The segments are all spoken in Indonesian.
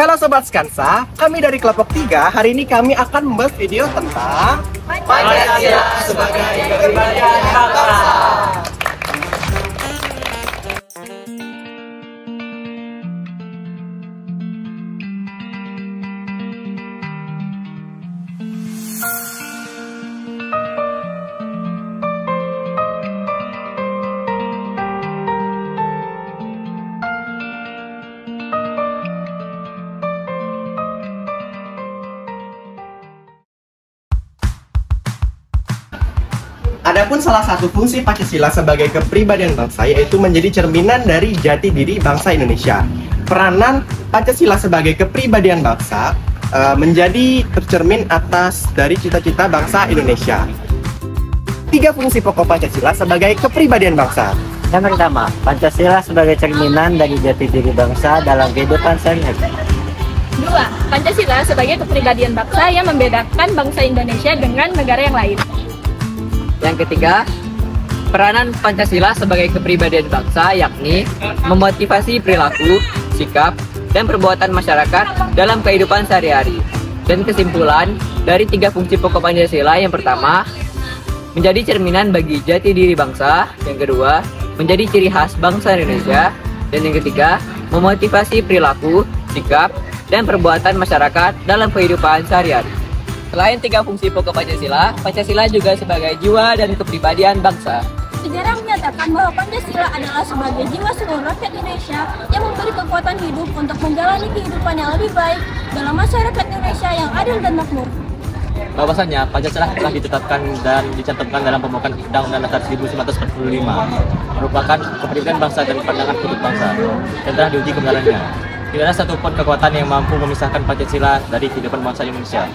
Halo Sobat Skansa, kami dari kelompok 3, hari ini kami akan membahas video tentang Pancasila sebagai kepribadian bangsa. Adapun salah satu fungsi Pancasila sebagai kepribadian bangsa yaitu menjadi cerminan dari jati diri bangsa Indonesia. Peranan Pancasila sebagai kepribadian bangsa menjadi tercermin atas dari cita-cita bangsa Indonesia. 3 fungsi pokok Pancasila sebagai kepribadian bangsa. Yang pertama, Pancasila sebagai cerminan dari jati diri bangsa dalam kehidupan sehari-hari. 2. Pancasila sebagai kepribadian bangsa yang membedakan bangsa Indonesia dengan negara yang lain. Yang ketiga, peranan Pancasila sebagai kepribadian bangsa yakni memotivasi perilaku, sikap, dan perbuatan masyarakat dalam kehidupan sehari-hari. Dan kesimpulan dari 3 fungsi pokok Pancasila, yang pertama, menjadi cerminan bagi jati diri bangsa. Yang kedua, menjadi ciri khas bangsa Indonesia. Dan yang ketiga, memotivasi perilaku, sikap, dan perbuatan masyarakat dalam kehidupan sehari-hari. Selain 3 fungsi pokok Pancasila, Pancasila juga sebagai jiwa dan kepribadian bangsa. Sejarah menyatakan bahwa Pancasila adalah sebagai jiwa seluruh rakyat Indonesia yang memberi kekuatan hidup untuk menjalani kehidupan yang lebih baik dalam masyarakat Indonesia yang adil dan makmur. Bahwasanya Pancasila telah ditetapkan dan dicantumkan dalam pembukaan Undang-Undang Dasar 1945, merupakan kepribadian bangsa dan pandangan hidup bangsa, dan telah diuji kebenarannya. Tidak ada satupun kekuatan yang mampu memisahkan Pancasila dari kehidupan bangsa Indonesia.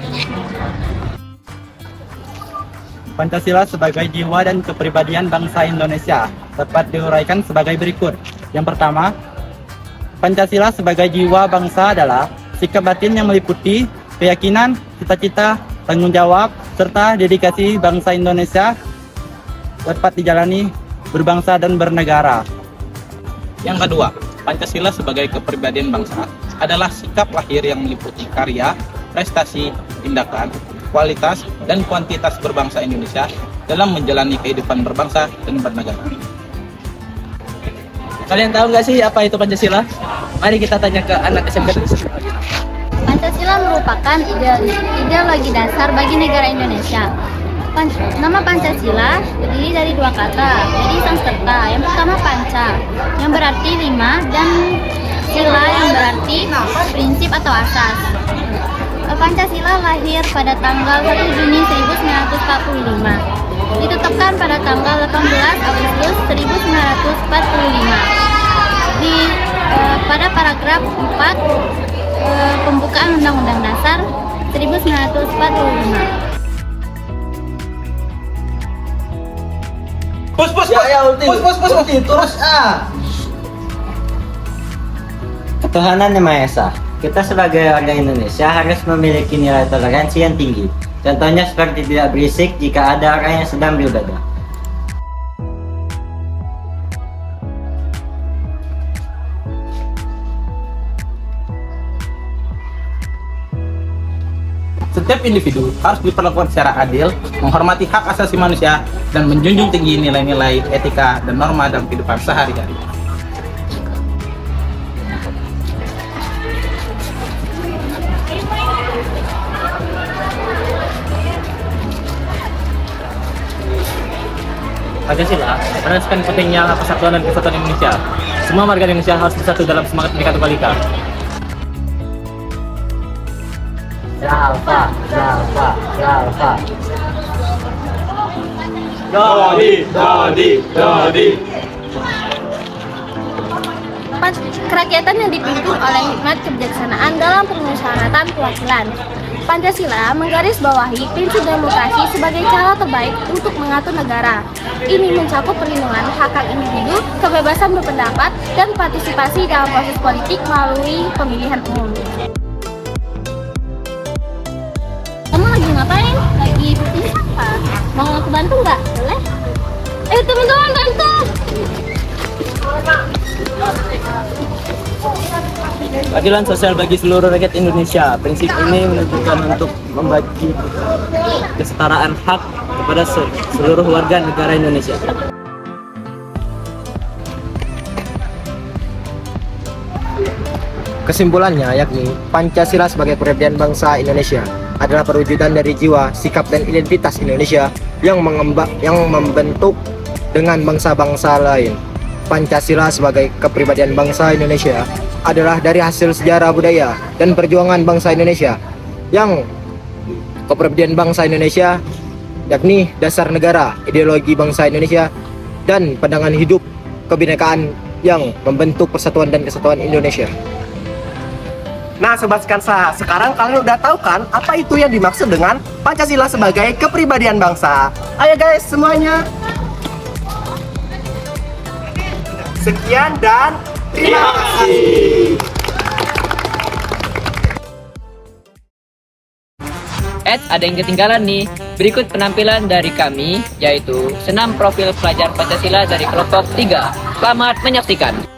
Pancasila sebagai jiwa dan kepribadian bangsa Indonesia dapat diuraikan sebagai berikut. Yang pertama, Pancasila sebagai jiwa bangsa adalah sikap batin yang meliputi keyakinan, cita-cita, tanggung jawab, serta dedikasi bangsa Indonesia dapat dijalani berbangsa dan bernegara. Yang kedua, Pancasila sebagai kepribadian bangsa adalah sikap lahir yang meliputi karya, prestasi, tindakan, kualitas, dan kuantitas berbangsa Indonesia dalam menjalani kehidupan berbangsa dan bernegara. Kalian tahu nggak sih apa itu Pancasila? Mari kita tanya ke anak SMP. Pancasila merupakan ideologi dasar bagi negara Indonesia. Nama Pancasila terdiri dari 2 kata, jadi Sanskerta. Yang pertama Panca, yang berarti 5, dan Sila yang berarti prinsip atau asas. Pancasila lahir pada tanggal 1 Juni 1945. Ditetapkan pada tanggal 18 Agustus 1945. Pada paragraf 4 pembukaan Undang-Undang Dasar 1945. Pus, terus Ketuhanan Yang Maha Esa. Kita sebagai warga Indonesia harus memiliki nilai toleransi yang tinggi. Contohnya seperti tidak berisik jika ada orang yang sedang beribadah. Setiap individu harus diperlakukan secara adil, menghormati hak asasi manusia, dan menjunjung tinggi nilai-nilai etika dan norma dalam kehidupan sehari-hari. Pancasila menegaskan pentingnya persatuan dan kesatuan Indonesia. Semua warga Indonesia harus bersatu dalam semangat Bhinneka Tunggal Ika. Jalfa. Dodi. Kerakyatan yang dipimpin oleh hikmat kebijaksanaan dalam permusyawaratan kewakilan. Pancasila menggarisbawahi prinsip demokrasi sebagai cara terbaik untuk mengatur negara. Ini mencakup perlindungan hak individu, kebebasan berpendapat, dan partisipasi dalam proses politik melalui pemilihan umum. Kamu lagi ngapain? Lagi bikin apa? Mau aku bantu nggak? Boleh? Ayo teman-teman bantu! Keadilan sosial bagi seluruh rakyat Indonesia. Prinsip ini menunjukkan untuk membagi kesetaraan hak kepada seluruh warga negara Indonesia. Kesimpulannya yakni Pancasila sebagai perbedaan bangsa Indonesia adalah perwujudan dari jiwa, sikap, dan identitas Indonesia yang membentuk dengan bangsa-bangsa lain. Pancasila sebagai kepribadian bangsa Indonesia adalah dari hasil sejarah budaya dan perjuangan bangsa Indonesia yang kepribadian bangsa Indonesia yakni dasar negara, ideologi bangsa Indonesia, dan pandangan hidup kebinekaan yang membentuk persatuan dan kesatuan Indonesia. Nah Sobat Skansa, sekarang kalian udah tahu kan apa itu yang dimaksud dengan Pancasila sebagai kepribadian bangsa? Ayo guys semuanya. Sekian dan terima kasih. Ada yang ketinggalan nih. Berikut penampilan dari kami, yaitu senam profil pelajar Pancasila dari kelompok 3. Selamat menyaksikan.